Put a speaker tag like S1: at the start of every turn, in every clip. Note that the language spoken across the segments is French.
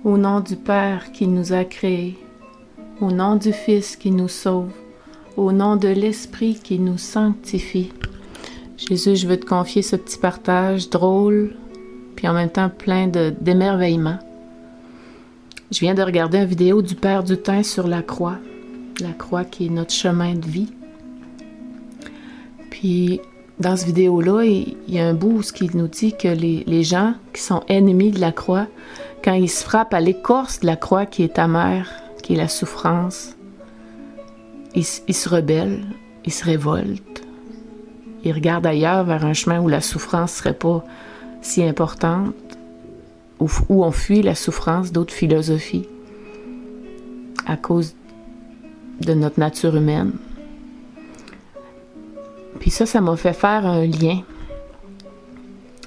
S1: Au nom du Père qui nous a créés, au nom du Fils qui nous sauve, au nom de l'Esprit qui nous sanctifie. Jésus, je veux te confier ce petit partage drôle, puis en même temps plein d'émerveillement. Je viens de regarder une vidéo du Père Dutin sur la croix qui est notre chemin de vie. Puis dans cette vidéo-là, il y a un bout qui nous dit que les gens qui sont ennemis de la croix, quand ils se frappent à l'écorce de la croix qui est amère, qui est la souffrance, ils se rebellent, ils se révoltent. Ils regardent ailleurs vers un chemin où la souffrance ne serait pas si importante, où on fuit la souffrance d'autres philosophies à cause de notre nature humaine. Puis ça m'a fait faire un lien.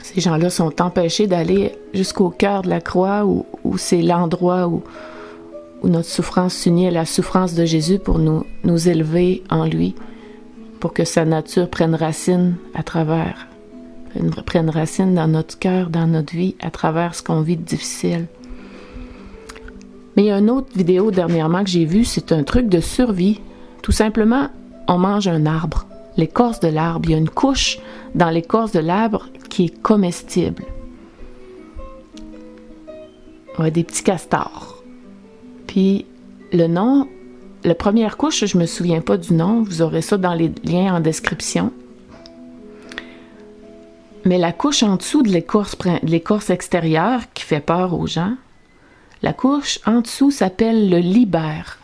S1: Ces gens-là sont empêchés d'aller jusqu'au cœur de la croix, où c'est l'endroit où notre souffrance s'unit à la souffrance de Jésus pour nous élever en lui, pour que sa nature prenne racine prenne racine dans notre cœur, dans notre vie, à travers ce qu'on vit de difficile. Mais il y a une autre vidéo dernièrement que j'ai vue, c'est un truc de survie. Tout simplement, on mange un arbre, l'écorce de l'arbre. Il y a une couche dans l'écorce de l'arbre qui est comestible. Ouais, des petits castors. Puis la première couche, je ne me souviens pas du nom, vous aurez ça dans les liens en description. Mais la couche en dessous de l'écorce extérieure qui fait peur aux gens, la couche en dessous s'appelle le libère.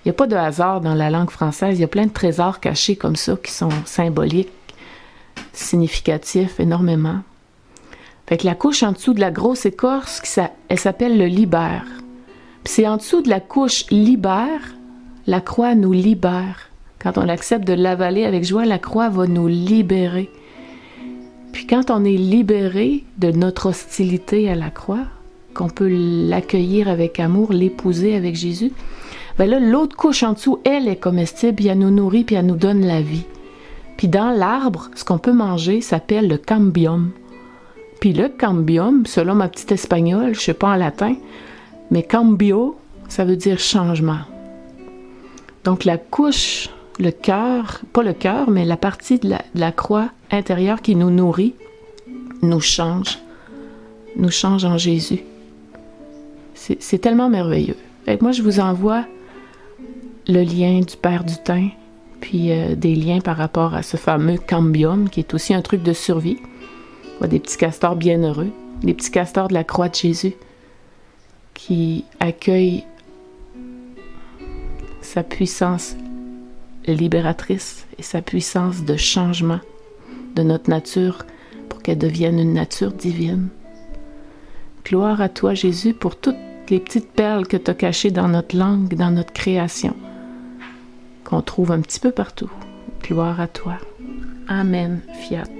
S1: Il n'y a pas de hasard dans la langue française, il y a plein de trésors cachés comme ça qui sont symboliques, significatifs énormément. Fait que la couche en dessous de la grosse écorce, elle s'appelle le libère. Puis c'est en dessous de la couche libère, la croix nous libère. Quand on accepte de l'avaler avec joie, la croix va nous libérer. Puis quand on est libéré de notre hostilité à la croix, qu'on peut l'accueillir avec amour, l'épouser avec Jésus, ben là, l'autre couche en dessous, elle est comestible, puis elle nous nourrit, puis elle nous donne la vie. Puis dans l'arbre, ce qu'on peut manger s'appelle le cambium. Puis le cambium, selon ma petite espagnole, je ne sais pas en latin, mais cambio, ça veut dire changement. Donc la couche, le cœur, pas le cœur, mais la partie de la croix intérieure qui nous nourrit, nous change en Jésus. C'est tellement merveilleux. Et moi, je vous envoie le lien du Père Dutin, puis des liens par rapport à ce fameux cambium, qui est aussi un truc de survie. Des petits castors bienheureux, des petits castors de la croix de Jésus, qui accueillent sa puissance libératrice et sa puissance de changement de notre nature pour qu'elle devienne une nature divine. Gloire à toi, Jésus, pour toutes les petites perles que tu as cachées dans notre langue, dans notre création, qu'on trouve un petit peu partout. Gloire à toi. Amen. Fiat.